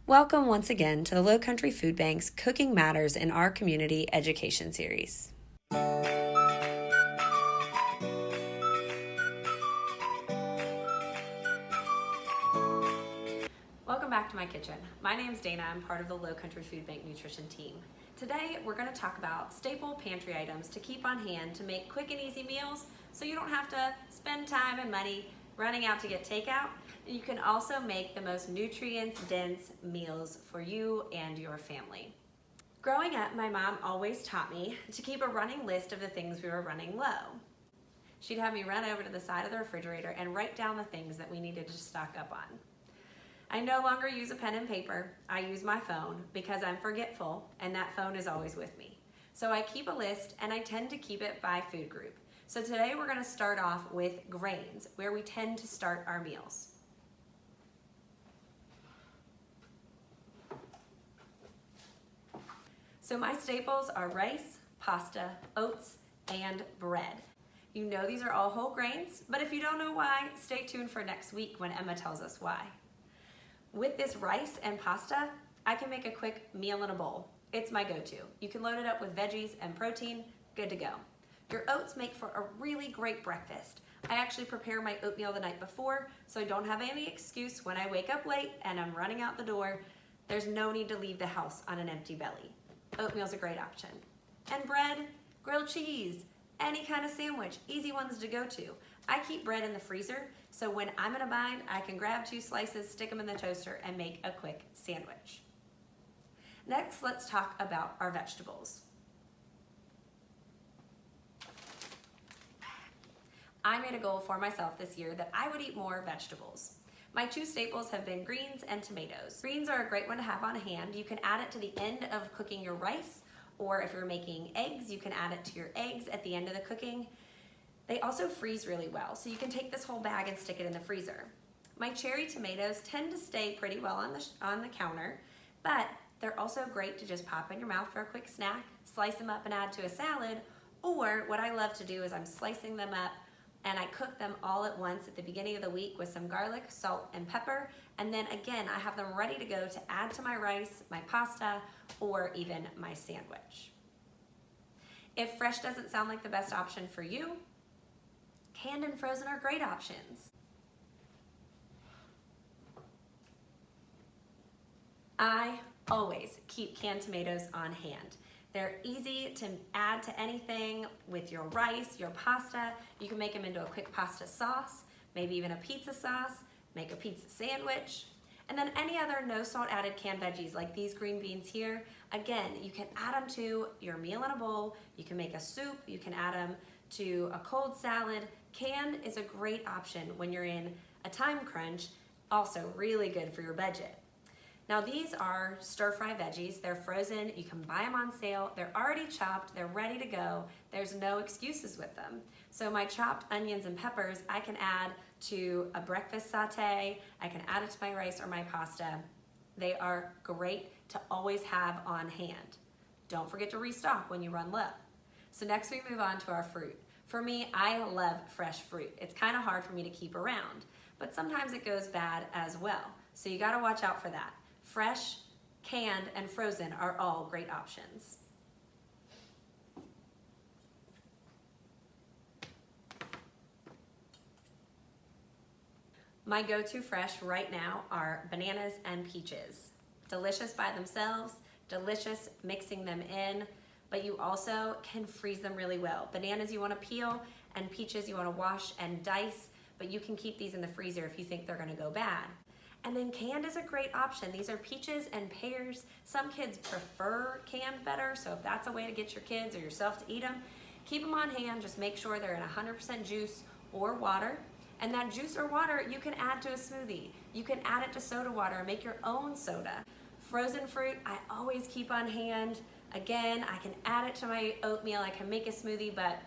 Welcome once again to the Low Country Food Bank's Cooking Matters in Our Community education series. Welcome back to my kitchen. My name's Dana. I'm part of the Low Country Food Bank nutrition team. Today we're going to talk about staple pantry items to keep on hand to make quick and easy meals so you don't have to spend time and money running out to get takeout. You can also make the most nutrient-dense meals for you and your family. Growing up, my mom always taught me to keep a running list of the things we were running low. She'd have me run over to the side of the refrigerator and write down the things that we needed to stock up on. I no longer use a pen and paper. I use my phone because I'm forgetful and that phone is always with me. So I keep a list and I tend to keep it by food group. So today we're going to start off with grains, where we tend to start our meals. So my staples are rice, pasta, oats, and bread. You know these are all whole grains, but if you don't know why, stay tuned for next week when Emma tells us why. With this rice and pasta, I can make a quick meal in a bowl. It's my go-to. You can load it up with veggies and protein, good to go. Your oats make for a really great breakfast. I actually prepare my oatmeal the night before, so I don't have any excuse when I wake up late and I'm running out the door. There's no need to leave the house on an empty belly. Oatmeal's a great option. And bread, grilled cheese, any kind of sandwich, easy ones to go to. I keep bread in the freezer, so when I'm in a bind, I can grab 2 slices, stick them in the toaster, and make a quick sandwich. Next, let's talk about our vegetables. I made a goal for myself this year that I would eat more vegetables. My 2 staples have been greens and tomatoes. Greens are a great one to have on hand. You can add it to the end of cooking your rice, or if you're making eggs, you can add it to your eggs at the end of the cooking. They also freeze really well, so you can take this whole bag and stick it in the freezer. My cherry tomatoes tend to stay pretty well on the counter, but they're also great to just pop in your mouth for a quick snack, slice them up and add to a salad, or what I love to do is I'm slicing them up and I cook them all at once at the beginning of the week with some garlic, salt, and pepper, and then again I have them ready to go to add to my rice, my pasta, or even my sandwich. If fresh doesn't sound like the best option for you, canned and frozen are great options. I always keep canned tomatoes on hand. They're easy to add to anything with your rice, your pasta. You can make them into a quick pasta sauce, maybe even a pizza sauce, make a pizza sandwich. And then any other no salt added canned veggies like these green beans here, again, you can add them to your meal in a bowl. You can make a soup, you can add them to a cold salad. Canned is a great option when you're in a time crunch, also really good for your budget. Now these are stir-fry veggies. They're frozen, you can buy them on sale. They're already chopped, they're ready to go. There's no excuses with them. So my chopped onions and peppers, I can add to a breakfast saute. I can add it to my rice or my pasta. They are great to always have on hand. Don't forget to restock when you run low. So next we move on to our fruit. For me, I love fresh fruit. It's kind of hard for me to keep around, but sometimes it goes bad as well. So you gotta watch out for that. Fresh, canned, and frozen are all great options. My go-to fresh right now are bananas and peaches. Delicious by themselves, delicious mixing them in, but you also can freeze them really well. Bananas you want to peel, and peaches you want to wash and dice, but you can keep these in the freezer if you think they're going to go bad. And then canned is a great option. These are peaches and pears. Some kids prefer canned better, so if that's a way to get your kids or yourself to eat them, keep them on hand. Just make sure they're in 100% juice or water. And that juice or water you can add to a smoothie. You can add it to soda water and make your own soda. Frozen fruit, I always keep on hand. Again, I can add it to my oatmeal. I can make a smoothie, but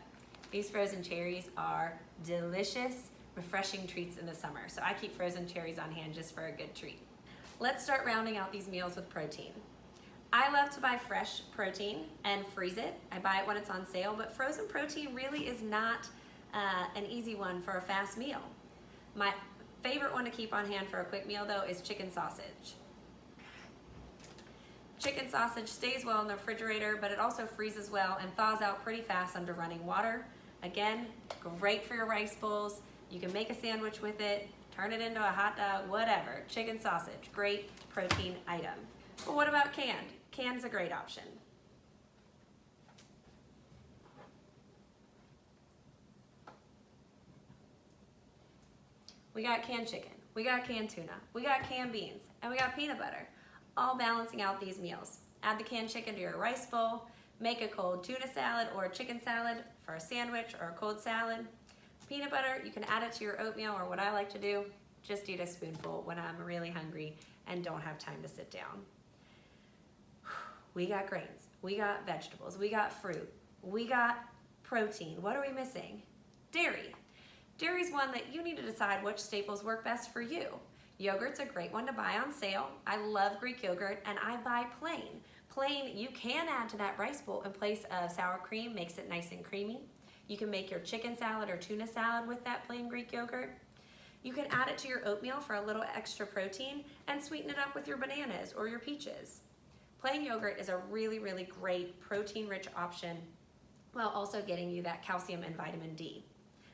these frozen cherries are delicious, refreshing treats in the summer. So I keep frozen cherries on hand just for a good treat. Let's start rounding out these meals with protein. I love to buy fresh protein and freeze it. I buy it when it's on sale, but frozen protein really is not an easy one for a fast meal. My favorite one to keep on hand for a quick meal though is chicken sausage. Chicken sausage stays well in the refrigerator, but it also freezes well and thaws out pretty fast under running water. Again, great for your rice bowls. You can make a sandwich with it, turn it into a hot dog, whatever. Chicken sausage, great protein item. But what about canned? Canned's a great option. We got canned chicken, we got canned tuna, we got canned beans, and we got peanut butter, all balancing out these meals. Add the canned chicken to your rice bowl, make a cold tuna salad or a chicken salad for a sandwich or a cold salad. Peanut butter, you can add it to your oatmeal, or what I like to do, just eat a spoonful when I'm really hungry and don't have time to sit down. We got grains, we got vegetables, we got fruit, we got protein. What are we missing? Dairy. Dairy's one that you need to decide which staples work best for you. Yogurt's a great one to buy on sale. I love Greek yogurt and I buy plain. Plain you can add to that rice bowl in place of sour cream, makes it nice and creamy. You can make your chicken salad or tuna salad with that plain Greek yogurt. You can add it to your oatmeal for a little extra protein and sweeten it up with your bananas or your peaches. Plain yogurt is a really, really great protein-rich option while also getting you that calcium and vitamin D.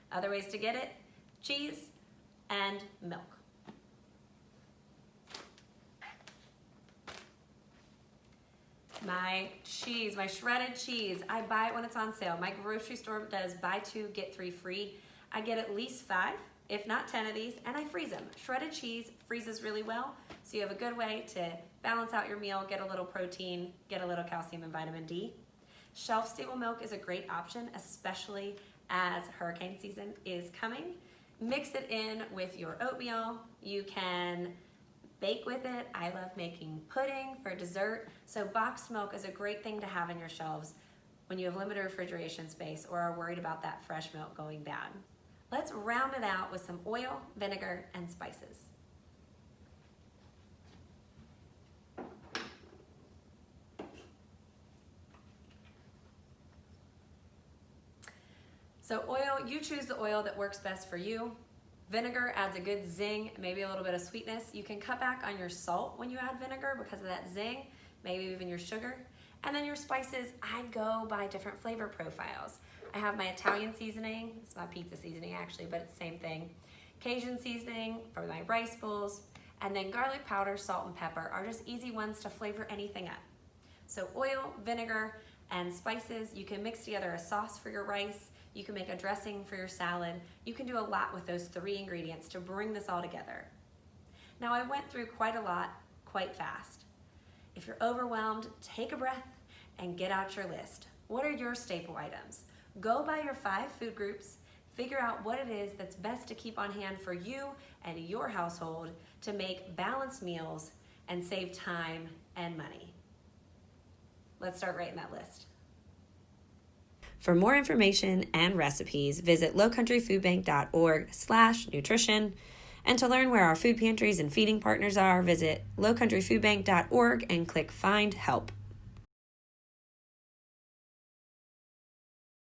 Other ways to get it, cheese and milk. My cheese, my shredded cheese, I buy it when it's on sale. My grocery store does buy 2, get 3 free. I get at least 5, if not 10 of these, and I freeze them. Shredded cheese freezes really well, so you have a good way to balance out your meal, get a little protein, get a little calcium and vitamin D. Shelf-stable milk is a great option, especially as hurricane season is coming. Mix it in with your oatmeal. You can bake with it. I love making pudding for dessert. So boxed milk is a great thing to have in your shelves when you have limited refrigeration space or are worried about that fresh milk going bad. Let's round it out with some oil, vinegar, and spices. So oil, you choose the oil that works best for you. Vinegar adds a good zing, maybe a little bit of sweetness. You can cut back on your salt when you add vinegar because of that zing, maybe even your sugar. And then your spices, I'd go by different flavor profiles. I have my Italian seasoning, it's my pizza seasoning actually, but it's the same thing. Cajun seasoning for my rice bowls, and then garlic powder, salt, and pepper are just easy ones to flavor anything up. So oil, vinegar, and spices, you can mix together a sauce for your rice. You can make a dressing for your salad. You can do a lot with those 3 ingredients to bring this all together. Now I went through quite a lot, quite fast. If you're overwhelmed, take a breath and get out your list. What are your staple items? Go by your 5 food groups, figure out what it is that's best to keep on hand for you and your household to make balanced meals and save time and money. Let's start writing that list. For more information and recipes, visit lowcountryfoodbank.org/nutrition. And to learn where our food pantries and feeding partners are, visit lowcountryfoodbank.org and click Find Help.